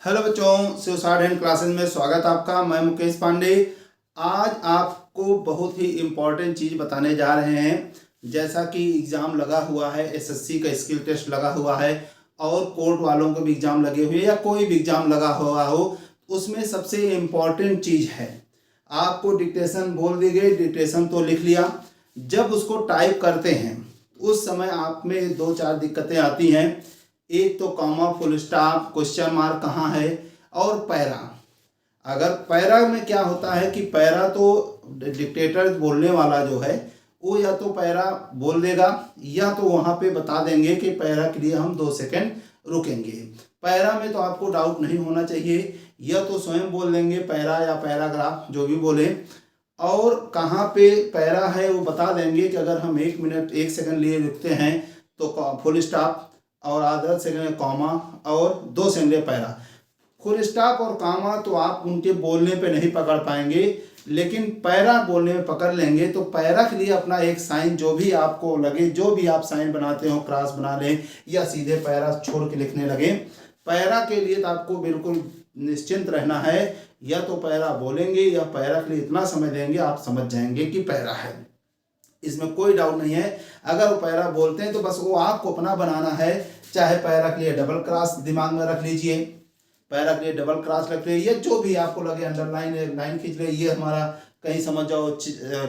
Hello बच्चों, शिवसार hand classes में स्वागत आपका। मैं मुकेश पांडे। आज आपको बहुत ही इम्पोर्टेंट चीज़ बताने जा रहे हैं। जैसा कि एग्ज़ाम लगा हुआ है, एसएससी का स्किल टेस्ट लगा हुआ है और कोर्ट वालों के भी एग्ज़ाम लगे हुए या कोई भी एग्ज़ाम लगा हुआ हो, उसमें सबसे इम्पॉर्टेंट चीज़ है आपको डिक्टेशन बोल दी गई, डिक्टेशन तो लिख लिया। जब उसको टाइप करते हैं उस समय आप में दो चार दिक्कतें आती हैं। एक तो comma, full stop, question mark कहाँ है और पैरा। अगर पैरा में क्या होता है कि पैरा तो डिक्टेटर बोलने वाला जो है वो या तो पैरा बोल देगा या तो वहाँ पे बता देंगे कि पैरा के लिए हम 2 सेकंड रुकेंगे। पैरा में तो आपको डाउट नहीं होना चाहिए, या तो स्वयं बोल देंगे पैरा या पैराग्राफ जो भी बोले, और कहाँ पे पैरा है वो बता देंगे कि अगर हम 1 मिनट 1 सेकंड लिए रुकते हैं तो फुल स्टॉप और आधा सेकंड कॉमा और 2 सेकंड पैरा। फुल स्टॉप और कॉमा तो आप उनके बोलने पे नहीं पकड़ पाएंगे, लेकिन पैरा बोलने में पकड़ लेंगे। तो पैरा के लिए अपना एक साइन जो भी आपको लगे, जो भी आप साइन बनाते हो, क्रॉस बना लें या सीधे पैरा छोड़ के लिखने लगे। पैरा के लिए तो आपको बिल्कुल निश्चिंत रहना है, या तो पैरा बोलेंगे या पैरा के लिए इतना समय देंगे आप समझ जाएंगे कि पैरा है, इसमें कोई डाउट नहीं है। अगर वो पैरा बोलते हैं तो बस वो आपको अपना बनाना है। चाहे पैरा के लिए डबल क्रॉस दिमाग में रख लीजिए, पैरा के लिए डबल क्रॉस रख लीजिए, जो भी आपको लगे, अंडरलाइन लाइन खींच ले, ये हमारा कहीं समझ जाओ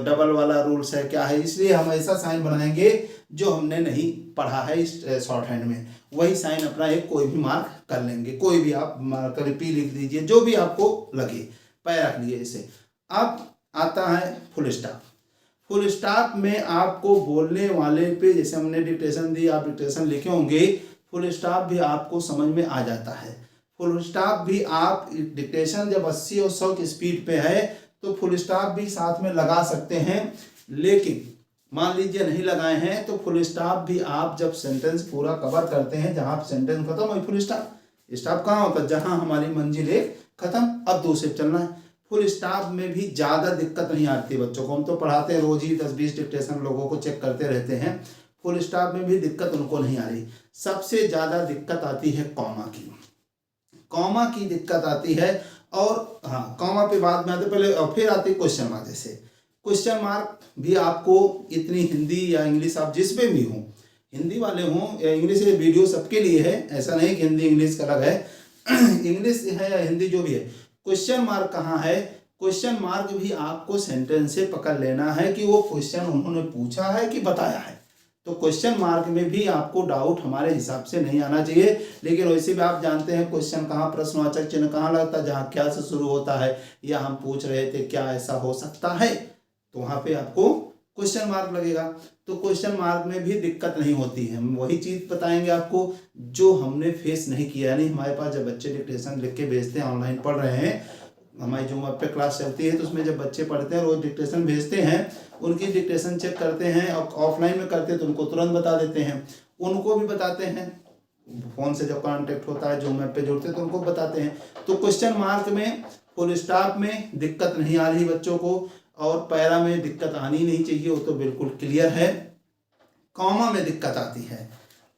डबल वाला रूल्स है क्या है, इसलिए हम ऐसा साइन बनाएंगे जो हमने नहीं पढ़ा है इस शॉर्ट हैंड में, वही साइन अपना एक कोई भी मार्क कर लेंगे। कोई भी आप मार्कर पी लिख दीजिए, जो भी आपको लगे पैरा के लिए इसे। अब आता है फुल स्टॉप। फुल स्टॉप में आपको बोलने वाले पे, जैसे हमने डिक्टेशन दी, आप डिक्टेशन लिखे होंगे, फुल स्टॉप भी आपको समझ में आ जाता है। फुल स्टॉप भी आप डिक्टेशन जब 80 और 100 की स्पीड पे है तो फुल स्टॉप भी साथ में लगा सकते हैं। लेकिन मान लीजिए नहीं लगाए हैं तो फुल स्टॉप भी आप जब सेंटेंस पूरा कवर करते हैं, जहां सेंटेंस खत्म हो फुल स्टॉप। स्टॉप कहाँ होता है? जहां हमारी मंजिल है खत्म, अब दूसरे चलना है। फुल स्टॉप में भी ज़्यादा दिक्कत नहीं आती बच्चों को। हम तो पढ़ाते हैं रोज ही 10-20 डिक्टेशन लोगों को चेक करते रहते हैं। फुल स्टॉप में भी दिक्कत उनको नहीं आ रही। सबसे ज़्यादा दिक्कत आती है कॉमा की। कॉमा की दिक्कत आती है, और हाँ, कॉमा पे बाद में आते पहले, और फिर आती है क्वेश्चन मार्क। जैसे क्वेश्चन मार्क भी आपको इतनी हिंदी या इंग्लिश आप जिस पे भी हों, हिंदी वाले हों या इंग्लिश, ये वीडियो सबके लिए है, ऐसा नहीं कि हिंदी इंग्लिश का अलग है। इंग्लिश है या हिंदी जो भी है, क्वेश्चन मार्क कहाँ है? क्वेश्चन मार्क भी आपको सेंटेंस से पकड़ लेना है कि वो क्वेश्चन उन्होंने पूछा है कि बताया है। तो क्वेश्चन मार्क में भी आपको डाउट हमारे हिसाब से नहीं आना चाहिए। लेकिन वैसे भी आप जानते हैं क्वेश्चन कहाँ, प्रश्नवाचक चिन्ह कहाँ लगता है? जहाँ क्या से शुरू होता है, या हम पूछ रहे थे क्या ऐसा हो सकता है, तो वहाँ पे आपको क्वेश्चन मार्क लगेगा। तो क्वेश्चन मार्क में भी दिक्कत नहीं होती है। हम वही चीज़ बताएंगे आपको जो हमने फेस नहीं किया। यानी हमारे पास जब बच्चे डिक्टेशन लिख के भेजते हैं, ऑनलाइन पढ़ रहे हैं, हमारी जो पे क्लास चलती है, तो उसमें जब बच्चे पढ़ते हैं रोज डिक्टेशन भेजते हैं, उनकी डिक्टेशन चेक करते हैं, और ऑफलाइन में करते हैं तो उनको तुरंत बता देते हैं, उनको भी बताते हैं। फ़ोन से जब कांटेक्ट होता है, जूम ऐप पे जुड़ते हैं तो उनको बताते हैं। तो क्वेश्चन मार्क में, फुल स्टॉप में दिक्कत नहीं आ रही बच्चों को, और पैरा में दिक्कत आनी नहीं चाहिए, वो तो बिल्कुल क्लियर है। कॉमा में दिक्कत आती है।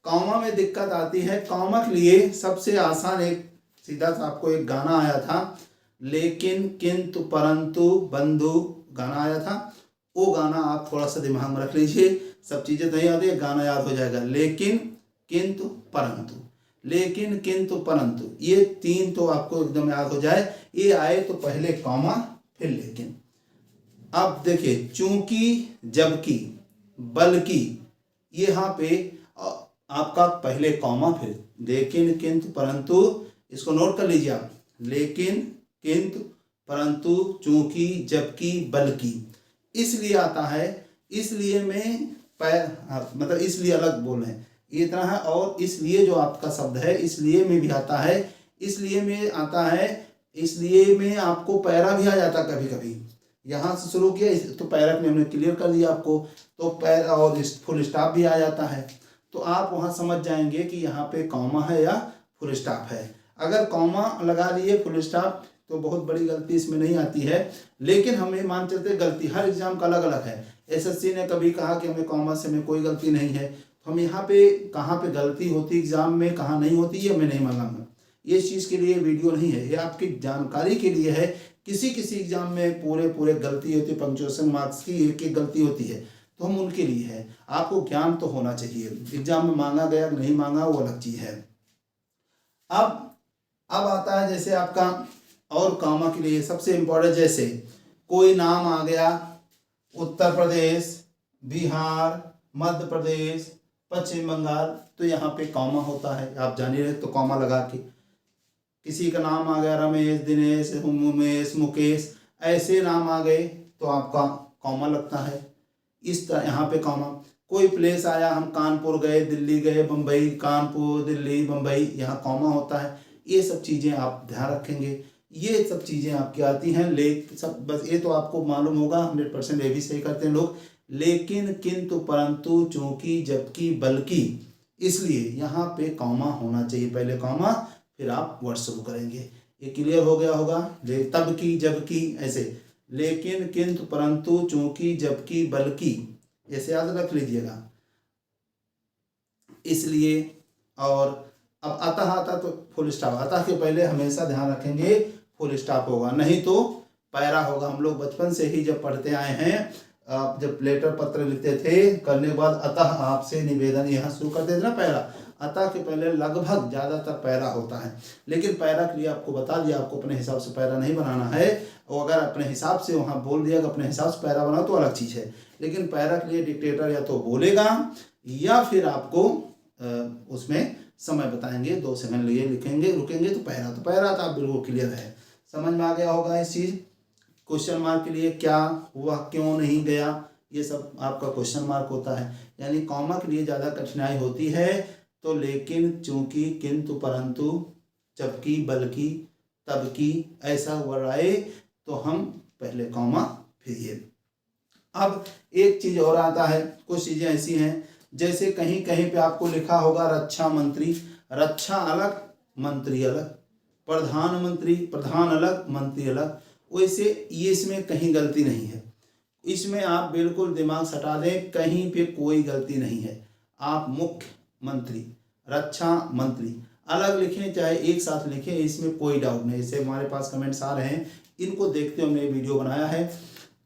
कॉमा में दिक्कत आती है। कॉमा के लिए सबसे आसान एक सीधा सा आपको एक गाना आया था, लेकिन, किंतु, परंतु, बंधु, गाना आया था। वो गाना आप थोड़ा सा दिमाग में रख लीजिए। सब चीज़ें नहीं आती है, गाना याद हो जाएगा। लेकिन, किंतु, परंतु, लेकिन, किंतु, परंतु, ये 3 तो आपको एकदम याद हो जाए। ये आए तो पहले कॉमा फिर लेकिन। अब देखिए, चूंकि, जबकि, बल्कि, ये यहाँ पे आपका पहले कॉमा फिर लेकिन, किंतु, परंतु, इसको नोट कर लीजिए आप। लेकिन, किंतु, परंतु, चूंकि, जबकि, बल्कि, इसलिए आता है। इसलिए में मतलब इसलिए अलग बोल रहे हैं, ये इतना है। और इसलिए जो आपका शब्द है, इसलिए में भी आता है, इसलिए में आता है, इसलिए में आपको पैरा भी आ जाता कभी कभी। यहाँ से शुरू किया तो पैरा में हमने क्लियर कर दिया आपको, तो पैरा और फुल स्टॉप भी आ जाता है। तो आप वहाँ समझ जाएंगे कि यहाँ पे कॉमा है या फुल स्टॉप है। अगर कॉमा लगा लिए, फुल स्टॉप, तो बहुत बड़ी गलती इसमें नहीं आती है। लेकिन हमें मान चलते गलती हर एग्जाम का अलग अलग है। एसएससी ने कभी कहा कि हमें कॉमा से में कोई गलती नहीं है, तो हम यहाँ पे कहाँ पे गलती होती एग्जाम में, कहाँ नहीं होती, ये हमें नहीं मालूम है। ये चीज़ के लिए वीडियो नहीं है, ये आपकी जानकारी के लिए है। किसी किसी एग्जाम में पूरे गलती होती है, पंक्चुएशन मार्क्स की एक एक गलती होती है, तो हम उनके लिए है। आपको ज्ञान तो होना चाहिए, एग्जाम में मांगा गया नहीं मांगा वो अलग चीज़ है। अब आता है जैसे आपका और कामा के लिए सबसे इम्पोर्टेंट, जैसे कोई नाम आ गया, उत्तर प्रदेश, बिहार, मध्य प्रदेश, पश्चिम बंगाल, तो यहाँ पे कॉमा होता है, आप जान ही रहे, तो कॉमा लगा के। किसी का नाम आ गया रमेश, दिनेश, उमेश, मुकेश, ऐसे नाम आ गए तो आपका कॉमा लगता है। इस तरह यहाँ पे कॉमा। कोई प्लेस आया, हम कानपुर गए, दिल्ली गए, बम्बई, कानपुर, दिल्ली, बम्बई, यहाँ कॉमा होता है। ये सब चीज़ें आप ध्यान रखेंगे, ये सब चीज़ें आपकी आती हैं। सब बस ये तो आपको मालूम होगा, 100% ये भी सही करते हैं लोग। लेकिन, किंतु, परंतु, चूंकि, जबकि, बल्कि, इसलिए यहाँ पे कॉमा होना चाहिए, पहले कॉमा फिर आप वर्ड शुरू करेंगे। ये क्लियर हो गया होगा। तब की, जबकि, ऐसे लेकिन, किंतु, परंतु, चूंकि, जबकि, बल्कि, ऐसे याद रख लीजिएगा। इसलिए, और अब अतः आता तो फुल स्टॉप, अतः के पहले हमेशा ध्यान रखेंगे फुल स्टॉप होगा, नहीं तो पैरा होगा। हम लोग बचपन से ही जब पढ़ते आए हैं, आप जब लेटर पत्र लिखते थे, करने के बाद अतः आपसे निवेदन, यहाँ शुरू करते थे ना पैरा, अतः के पहले लगभग ज़्यादातर पैरा होता है। लेकिन पैरा के लिए आपको बता दिया, आपको अपने हिसाब से पैरा नहीं बनाना है। और अगर अपने हिसाब से वहाँ बोल दिया कि अपने हिसाब से पैरा बनाओ तो अलग चीज़ है। लेकिन पैरा के लिए डिक्टेटर या तो बोलेगा या फिर आपको उसमें समय बताएंगे, 2 सेकंड लिए लिखेंगे, रुकेंगे तो पैरा तो आप बिल्कुल क्लियर है, समझ में आ गया होगा इस चीज़। क्वेश्चन मार्क के लिए क्या हुआ, क्यों नहीं गया, ये सब आपका क्वेश्चन मार्क होता है। यानी कॉमा के लिए ज़्यादा कठिनाई होती है। तो लेकिन, चूंकि, किंतु, परंतु, जबकि, बल्कि, तब की, ऐसा वर्ड आए तो हम पहले कॉमा फिर ये। अब एक चीज़ और आता है, कुछ चीज़ें ऐसी हैं जैसे कहीं कहीं पे आपको लिखा होगा रक्षा मंत्री, रक्षा अलग, मंत्री अलग, प्रधानमंत्री, प्रधान अलग, मंत्री अलग। वैसे ये इसमें कहीं गलती नहीं है, इसमें आप बिल्कुल दिमाग सटा दें, कहीं पे कोई गलती नहीं है। आप मुख्यमंत्री, रक्षा मंत्री अलग लिखें चाहे एक साथ लिखें, इसमें कोई डाउट नहीं। जैसे हमारे पास कमेंट्स आ रहे हैं, इनको देखते हुए हमने वीडियो बनाया है,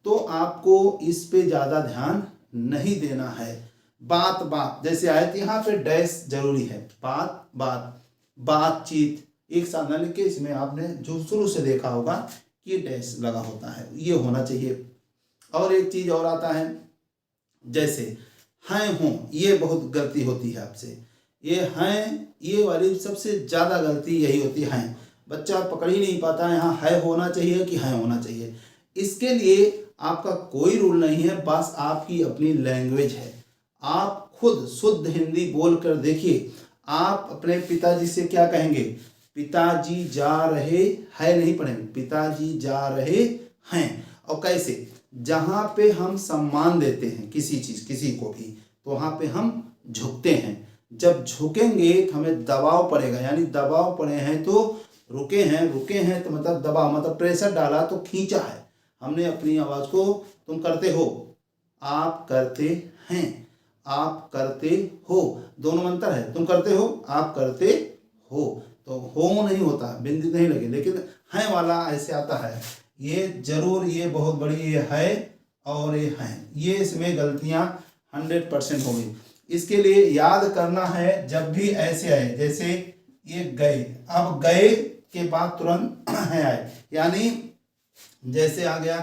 तो आपको इस पे ज़्यादा ध्यान नहीं देना है। बात जैसे आए तो यहाँ पे डैश जरूरी है, बातचीत एक साथ न लिखे, इसमें आपने जो शुरू से देखा होगा कि डैश लगा होता है, ये होना चाहिए। और एक चीज़ और आता है, जैसे हैं हों, ये बहुत गलती होती है आपसे। ये हैं, ये वाली सबसे ज़्यादा गलती यही होती है। बच्चा पकड़ ही नहीं पाता है, यहाँ है होना चाहिए कि हैं होना चाहिए। इसके लिए आपका कोई रूल नहीं है, बस आपकी अपनी लैंग्वेज है। आप खुद शुद्ध हिंदी बोल कर देखिए। आप अपने पिताजी से क्या कहेंगे, पिताजी जा रहे हैं नहीं पढ़ेंगे, पिताजी जा रहे हैं। और कैसे, जहाँ पे हम सम्मान देते हैं किसी चीज़, किसी को भी, तो वहाँ पे हम झुकते हैं। जब झुकेंगे तो हमें दबाव पड़ेगा, यानी दबाव पड़े हैं तो रुके हैं तो मतलब दबाव, मतलब प्रेशर डाला तो खींचा है हमने अपनी आवाज़ को। तुम करते हो, आप करते हैं, आप करते हो, दोनों में अंतर है। तुम करते हो, आप करते हो, तो हो नहीं होता, बिंदी नहीं लगे, लेकिन हैं वाला ऐसे आता है। ये जरूर, ये बहुत बड़ी ये है और ये हैं, ये इसमें गलतियां 100% होंगी। इसके लिए याद करना है, जब भी ऐसे आए, जैसे ये गए, अब गए के बाद तुरंत है आए, यानी जैसे आ गया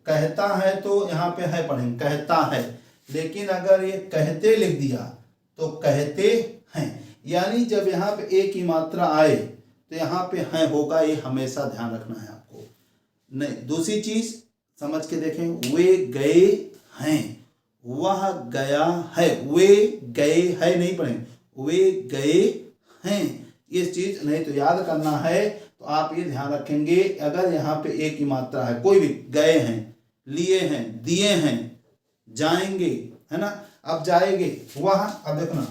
कहता है तो यहाँ पे है पढ़ेंगे, कहता है। लेकिन अगर ये कहते लिख दिया तो कहते हैं, यानी जब यहाँ पे एक ही मात्रा आए तो यहाँ पे है होगा, ये हमेशा ध्यान रखना है आपको। नहीं, दूसरी चीज समझ के देखें, वे गए हैं, वह गया है, वे गए है नहीं पढ़ेंगे, वे गए हैं, ये चीज नहीं तो याद करना है। तो आप ये ध्यान रखेंगे, अगर यहाँ पे एक ही मात्रा है, कोई भी, गए हैं, लिए हैं, दिए हैं, जाएंगे, है ना, अब जाएंगे, वह, अब देखना,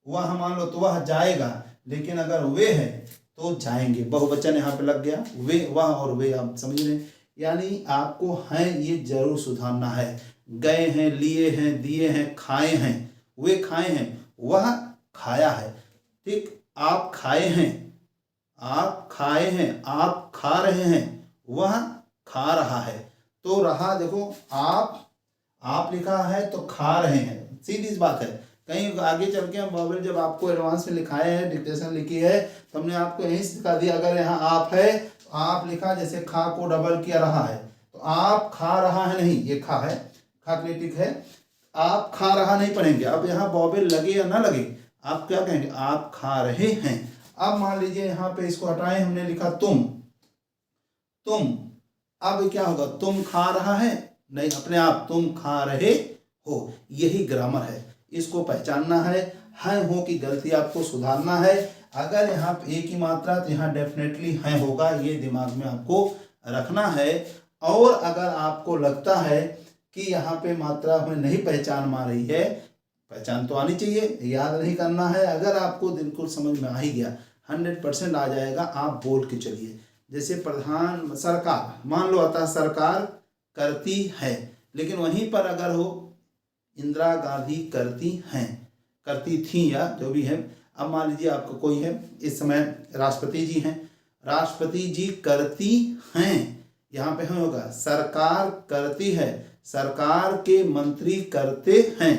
वह मान लो तो वह जाएगा, लेकिन अगर वे है तो जाएंगे, बहुवचन यहाँ पे लग गया, वे, वह और वे, आप समझ रहे, यानी आपको हैं ये जरूर सुधारना है। गए हैं, लिए हैं, दिए हैं, खाए हैं, वे खाए हैं, वह खाया है, ठीक। आप खाए हैं, आप खाए हैं, आप खा रहे हैं, वह खा रहा है। तो रहा देखो, आप लिखा है तो खा रहे हैं, सीधी सी बात है। कहीं आगे चल के हम वोवेल जब आपको एडवांस में लिखाए हैं, डिक्टेशन लिखी है, तो हमने आपको यहीं सिखा दिया। अगर यहाँ आप है तो आप लिखा, जैसे खा को डबल किया रहा है, तो आप खा रहा है नहीं, ये खा है, खा के लिए टिक है, आप खा रहा नहीं पढ़ेंगे। अब यहाँ वोवेल लगे या ना लगे, आप क्या कहेंगे, आप खा रहे हैं। अब मान लीजिए यहाँ पे इसको हटाएं, हमने लिखा तुम, अब क्या होगा, तुम खा रहा है नहीं, अपने आप तुम खा रहे हो। यही ग्रामर है, इसको पहचानना है हो की गलती आपको सुधारना है। अगर यहाँ पे एक ही मात्रा, तो यहाँ डेफिनेटली है होगा, ये दिमाग में आपको रखना है। और अगर आपको लगता है कि यहाँ पे मात्रा में नहीं पहचान में आ रही है, पहचान तो आनी चाहिए, याद नहीं करना है। अगर आपको बिल्कुल समझ में आ ही गया, 100% आ जाएगा, आप बोल के चलिए। जैसे प्रधान, सरकार, मान लो आता है सरकार करती है, लेकिन वहीं पर अगर हो इंदिरा गांधी करती हैं, करती थी, या जो भी है। अब मान लीजिए आपको कोई है, इस समय राष्ट्रपति जी हैं, राष्ट्रपति जी करती हैं, यहाँ पे होगा सरकार करती है, सरकार के मंत्री करते हैं।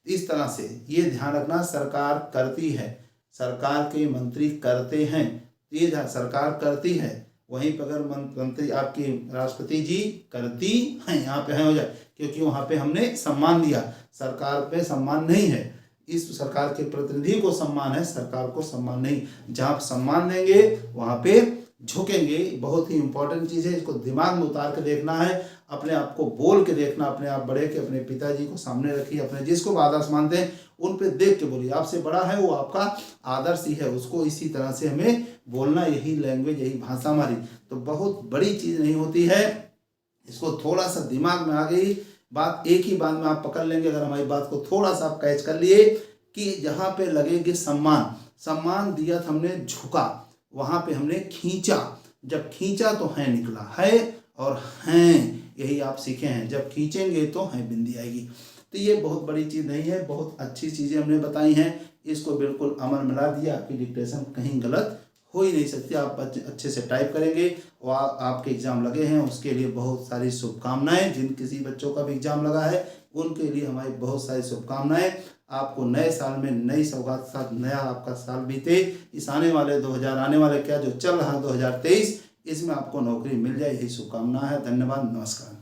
इस तरह से ये ध्यान रखना, सरकार करती है, सरकार के मंत्री करते हैं, ये सरकार करती है। वहीं पर अगर मंत्री आपकी राष्ट्रपति जी करती हैं, यहाँ पे है हो जाए, क्योंकि वहाँ पे हमने सम्मान दिया, सरकार पे सम्मान नहीं है, इस सरकार के प्रतिनिधि को सम्मान है, सरकार को सम्मान नहीं। जहाँ सम्मान देंगे वहाँ पे झुकेंगे। बहुत ही इंपॉर्टेंट चीज़ है, इसको दिमाग में उतार के देखना है, अपने आप को बोल के देखना, अपने आप बड़े के अपने पिताजी को सामने रखिए, अपने जिसको आदर्श मानते हैं उन पे देख के बोलिए। आपसे बड़ा है वो आपका आदर्श ही है, उसको इसी तरह से हमें बोलना, यही लैंग्वेज, यही भाषा हमारी। तो बहुत बड़ी चीज़ नहीं होती है, इसको थोड़ा सा दिमाग में आ गई बात, एक ही बात में आप पकड़ लेंगे। अगर हमारी बात को थोड़ा सा आप कैच कर लिए कि जहाँ पे लगेगी सम्मान, सम्मान दिया था हमने, झुका, वहाँ पे हमने खींचा, जब खींचा तो है निकला, है और हैं, यही आप सीखे हैं। जब खींचेंगे तो है बिंदी आएगी। तो ये बहुत बड़ी चीज़ नहीं है, बहुत अच्छी चीज़ें हमने बताई हैं, इसको बिल्कुल अमल में ला दिया, आपकी डिक्टेशन कहीं गलत हो ही नहीं सकती। आप अच्छे से टाइप करेंगे और आपके एग्ज़ाम लगे हैं, उसके लिए बहुत सारी शुभकामनाएं। जिन किसी बच्चों का भी एग्ज़ाम लगा है उनके लिए हमारी बहुत सारी शुभकामनाएं। आपको नए साल में नई सौगात के साथ नया आपका साल बीते, इस आने वाले 2000 आने वाले क्या जो चल रहा है 2023, इसमें आपको नौकरी मिल जाए, यही शुभकामना है। धन्यवाद, नमस्कार।